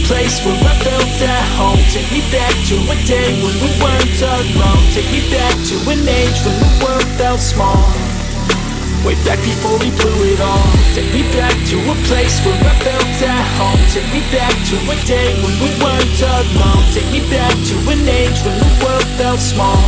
place where I felt at home. Take me back to a day when we weren't alone. Take me back to an age when the world felt small. Way back before we blew it all. Take me back to a place where I felt at home. Take me back to a day when we weren't alone. Take me back to an age when the world felt small.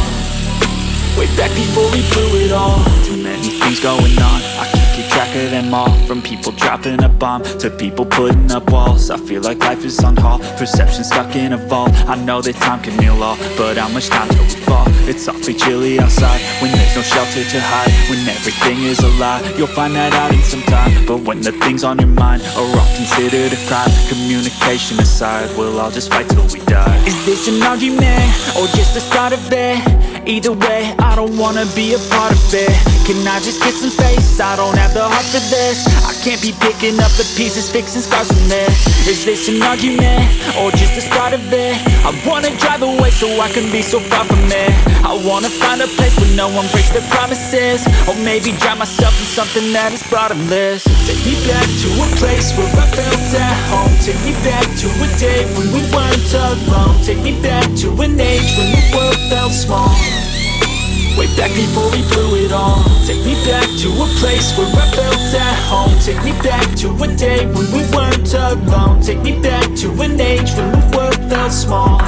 Way back before we blew it all. Too many things going on, I can't keep track of them all. From people dropping a bomb to people putting up walls. I feel like life is on hold, perception stuck in a vault. I know that time can heal all, but how much time till we fall? It's awfully chilly outside, when there's no shelter to hide. When everything is a lie, you'll find that out in some time. But when the things on your mind are all considered a crime, communication aside, we'll all just fight till we die. Is this an argument, or just the start of it? Either way, I don't wanna be a part of it. Can I just get some space? I don't have the heart for this. I can't be picking up the pieces, fixing scars from this. Is this an argument, or just the start of it? I wanna drive away so I can be so far from it. I wanna find a place where no one breaks their promises. Or maybe drown myself in something that is bottomless. Take me back to a place where I felt at home. Take me back to a day when we weren't alone. Take me back to an age when the world felt small. Way back before we blew it all. Take me back to a place where I felt at home. Take me back to a day when we weren't alone. Take me back to an age when the world felt small.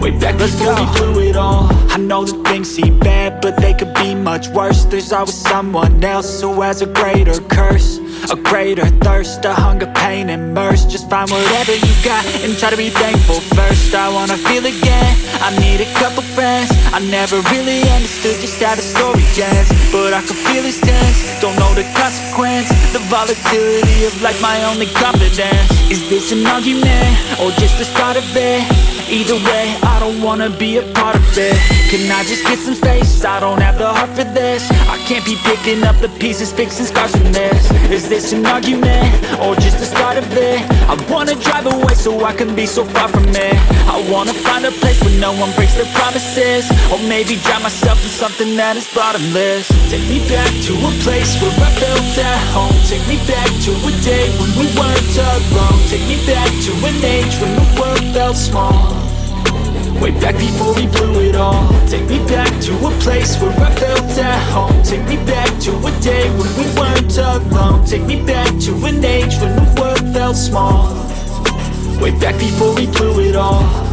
Way back before we blew it all. I know that things seem bad, but they could be much worse. There's always someone else who has a greater curse, a greater thirst, a hunger, pain, and mercy. Just find whatever you got and try to be thankful first. I wanna feel again, I need a couple friends. I never really understood just how the story ends, but I can feel it's tense. Don't know the consequence, the volatility of life, my only confidence. Is this an argument, or just the start of it? Either way, I don't wanna be a part of it. Can I just get some space? I don't have the heart for this. I can't be picking up the pieces, fixing scars from this. Is this an argument, or just the start of it? I wanna drive away so I can be so far from it. I wanna find a place where no one breaks their promises. Or maybe drown myself in something that is bottomless. Take me back to a place where I felt at home. Take me back to a day when we weren't alone. Take me back to an age when the world felt small. Way back before we blew it all. Take me back to a place where I felt at home. Take me back to a day when we weren't alone. Take me back to an age when the world felt small. Way back before we blew it all.